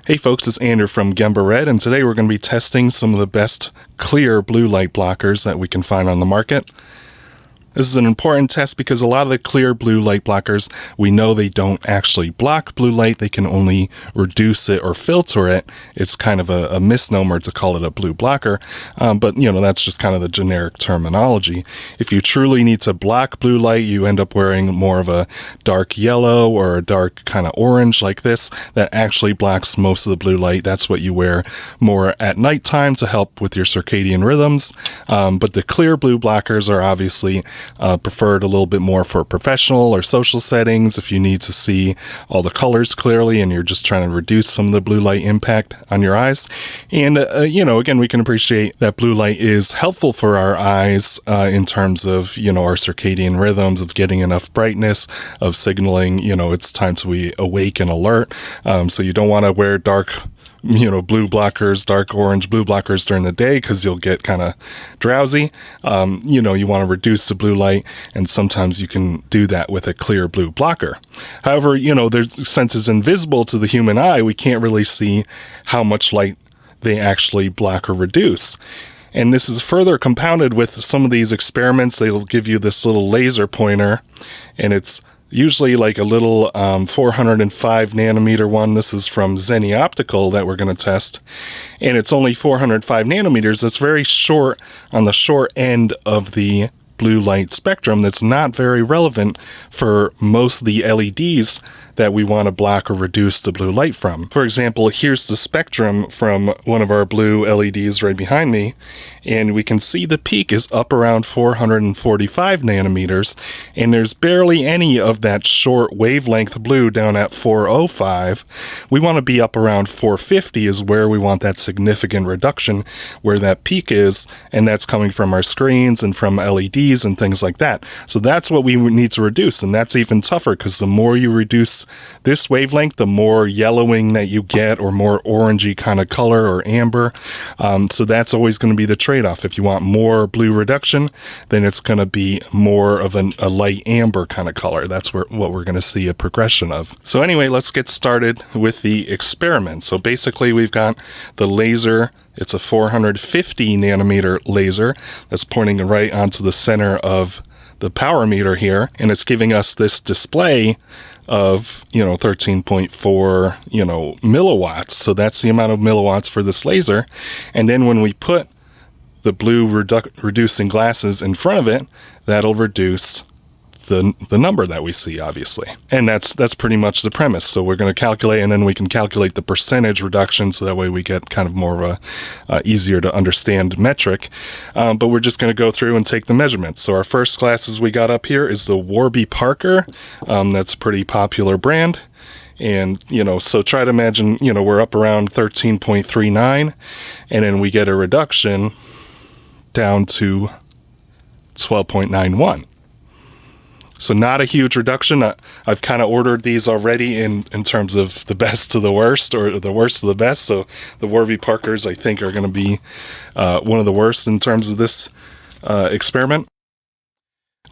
Hey folks, it's Andrew from Gemba Red, and today we're going to be testing some of the best clear blue light blockers that we can find on the market. This is an important test because a lot of the clear blue light blockers, we know they don't actually block blue light, they can only reduce it or filter it. It's kind of a misnomer to call it a blue blocker, but that's just kind of the generic terminology. If you truly need to block blue light, you end up wearing more of a dark yellow or a dark kind of orange like this that actually blocks most of the blue light. That's what you wear more at nighttime to help with your circadian rhythms, but the clear blue blockers are obviously preferred a little bit more for professional or social settings if you need to see all the colors clearly and you're just trying to reduce some of the blue light impact on your eyes. And, again, we can appreciate that blue light is helpful for our eyes in terms of, our circadian rhythms, of getting enough brightness, of signaling, it's time to be awake and alert. So you don't want to wear dark blue blockers, dark orange blue blockers during the day because you'll get kind of drowsy. You want to reduce the blue light, and sometimes you can do that with a clear blue blocker. However, since it's invisible to the human eye, we can't really see how much light they actually block or reduce. And this is further compounded with some of these experiments. They'll give you this little laser pointer, and it's usually like a little 405 nanometer one. This is from Zenni Optical that we're going to test. And it's only 405 nanometers. That's very short, on the short end of the blue light spectrum. That's not very relevant for most of the LEDs that we want to block or reduce the blue light from. For example, here's the spectrum from one of our blue LEDs right behind me, and we can see the peak is up around 445 nanometers, and there's barely any of that short wavelength blue down at 405. We want to be up around 450 is where we want that significant reduction, where that peak is, and that's coming from our screens and from LEDs and things like that. So that's what we need to reduce, and that's even tougher because the more you reduce this wavelength, the more yellowing that you get, or more orangey kind of color or amber. So that's always going to be the trade-off. If you want more blue reduction, then it's going to be more of a light amber kind of color. That's what we're going to see a progression of. So anyway, let's get started with the experiment. So basically we've got the laser. It's a 450 nanometer laser that's pointing right onto the center of the power meter here, and it's giving us this display of 13.4 milliwatts. So that's the amount of milliwatts for this laser. And then when we put the blue reducing glasses in front of it, that'll reduce the number that we see, obviously. And that's pretty much the premise. So we're going to calculate, and then we can calculate the percentage reduction, so that way we get kind of more of a easier to understand metric. But we're just going to go through and take the measurements. So our first glasses we got up here is the Warby Parker. That's a pretty popular brand. And, so try to imagine, we're up around 13.39, and then we get a reduction down to 12.91. So not a huge reduction. I've kind of ordered these already in terms of the best to the worst, or the worst to the best. So the Warby Parkers, I think, are going to be one of the worst in terms of this experiment.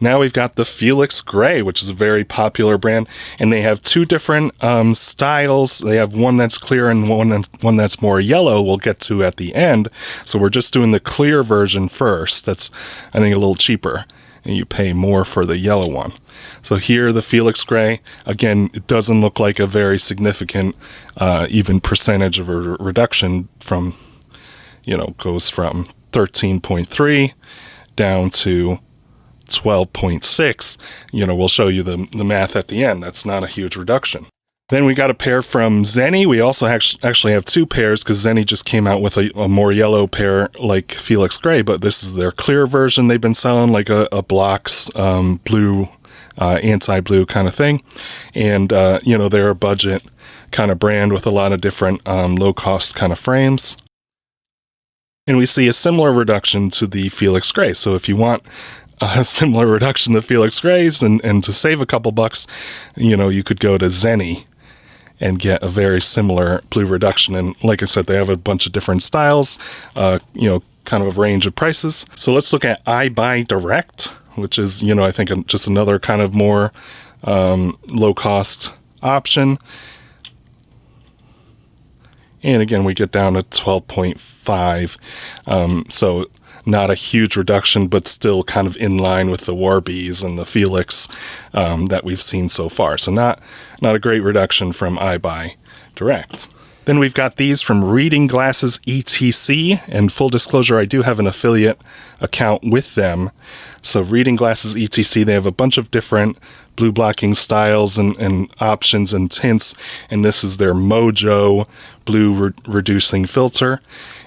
Now we've got the Felix Gray, which is a very popular brand, and they have two different styles. They have one that's clear and one that's more yellow. We'll get to at the end. So we're just doing the clear version first. That's, I think, a little cheaper, and you pay more for the yellow one. So here, the Felix Gray, again, it doesn't look like a very significant even percentage of a reduction from, goes from 13.3 down to 12.6. We'll show you the math at the end. That's not a huge reduction. Then we got a pair from Zenni. We also actually have two pairs because Zenni just came out with a more yellow pair like Felix Gray, but this is their clear version they've been selling, like a Blokz blue, anti-blue kind of thing. And, they're a budget kind of brand with a lot of different low-cost kind of frames. And we see a similar reduction to the Felix Gray. So if you want a similar reduction to Felix Gray's and to save a couple bucks, you could go to Zenni and get a very similar blue reduction. And like I said, they have a bunch of different styles, kind of a range of prices. So let's look at iBuy Direct, which is, I think just another kind of more low cost option. And again, we get down to 12.5. So not a huge reduction, but still kind of in line with the Warbys and the Felix that we've seen so far. So not a great reduction from iBuy Direct. Then we've got these from ReadingGlassesETC, and full disclosure, I do have an affiliate account with them. So ReadingGlassesETC, they have a bunch of different blue blocking styles and options and tints, and this is their Mojo blue reducing filter.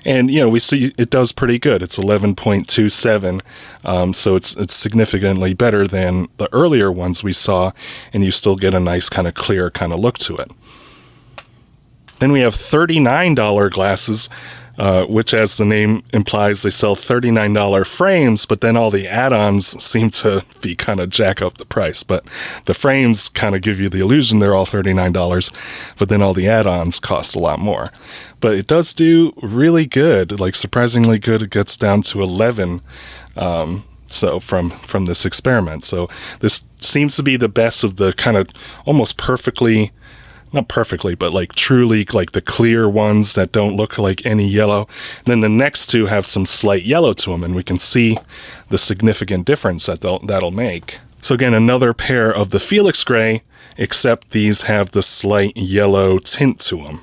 And we see it does pretty good. It's 11.27, so it's significantly better than the earlier ones we saw, and you still get a nice kind of clear kind of look to it. Then we have $39 glasses, which, as the name implies, they sell $39 frames, but then all the add-ons seem to be kind of jack up the price. But the frames kind of give you the illusion they're all $39, but then all the add-ons cost a lot more. But it does do really good, like surprisingly good. It gets down to 11. So from this experiment. So this seems to be the best of the kind of almost perfectly, not perfectly, but like truly like the clear ones that don't look like any yellow. And then the next two have some slight yellow to them, and we can see the significant difference that that'll make. So again, another pair of the Felix Gray, except these have the slight yellow tint to them.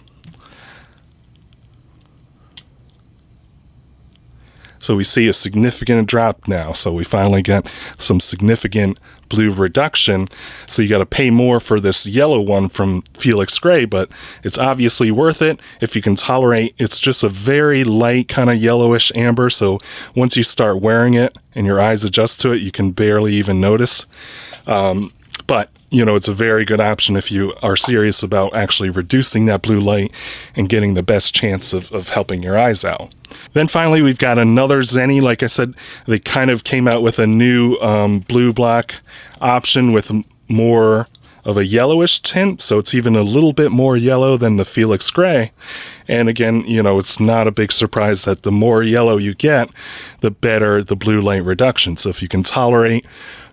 So we see a significant drop now. So we finally get some significant blue reduction. So you got to pay more for this yellow one from Felix Gray, but it's obviously worth it if you can tolerate. It's just a very light kind of yellowish amber. So once you start wearing it and your eyes adjust to it, you can barely even notice. But it's a very good option if you are serious about actually reducing that blue light and getting the best chance of helping your eyes out. Then finally, we've got another Zenni. Like I said, they kind of came out with a new blue block option with more of a yellowish tint, so it's even a little bit more yellow than the Felix Gray. And again, it's not a big surprise that the more yellow you get, the better the blue light reduction. So if you can tolerate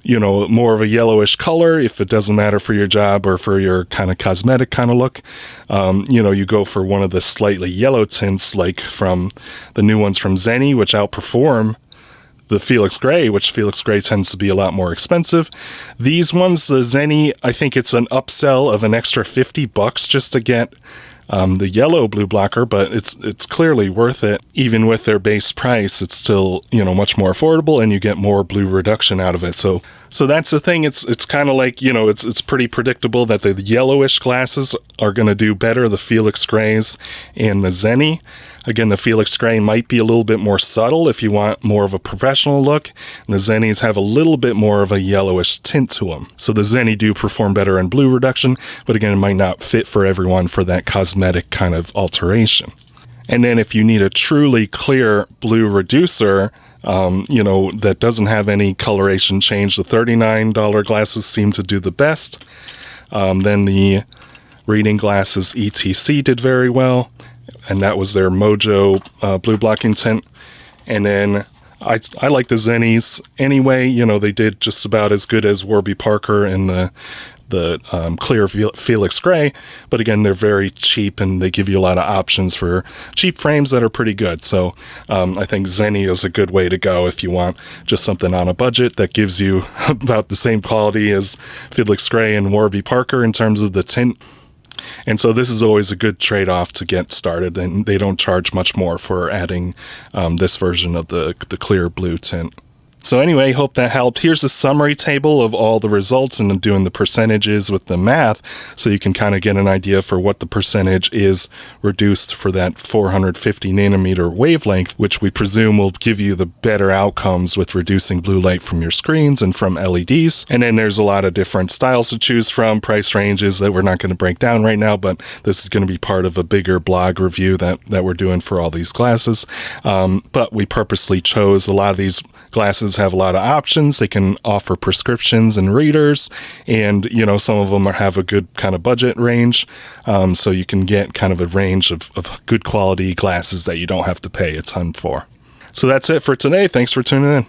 more of a yellowish color, if it doesn't matter for your job or for your kind of cosmetic kind of look, you go for one of the slightly yellow tints, like from the new ones from Zenni, which outperform the Felix Gray, which Felix Gray tends to be a lot more expensive. These ones, the Zenni, I think it's an upsell of an extra $50 just to get the yellow blue blocker, but it's clearly worth it. Even with their base price, it's still much more affordable, and you get more blue reduction out of it. So that's the thing. It's kind of like it's pretty predictable that the yellowish glasses are going to do better, the Felix Grays and the Zenni. Again, the Felix Gray might be a little bit more subtle if you want more of a professional look, and the Zennis have a little bit more of a yellowish tint to them. So the Zenni do perform better in blue reduction, but again, it might not fit for everyone for that cosmetic kind of alteration. And then if you need a truly clear blue reducer, that doesn't have any coloration change, the $39 glasses seem to do the best. Then the ReadingGlassesETC did very well, and that was their Mojo blue blocking tint. And then I like the Zennis anyway. They did just about as good as Warby Parker and the clear Felix Gray, but again, they're very cheap and they give you a lot of options for cheap frames that are pretty good. So I think Zenni is a good way to go if you want just something on a budget that gives you about the same quality as Felix Gray and Warby Parker in terms of the tint. And so this is always a good trade-off to get started, and they don't charge much more for adding this version of the clear blue tint. So anyway, hope that helped. Here's a summary table of all the results and doing the percentages with the math, so you can kind of get an idea for what the percentage is reduced for that 450 nanometer wavelength, which we presume will give you the better outcomes with reducing blue light from your screens and from LEDs. And then there's a lot of different styles to choose from, price ranges that we're not going to break down right now, but this is going to be part of a bigger blog review that we're doing for all these glasses. But we purposely chose a lot of these glasses have a lot of options. They can offer prescriptions and readers, and some of them have a good kind of budget range, so you can get kind of a range of good quality glasses that you don't have to pay a ton for. So that's it for today. Thanks for tuning in.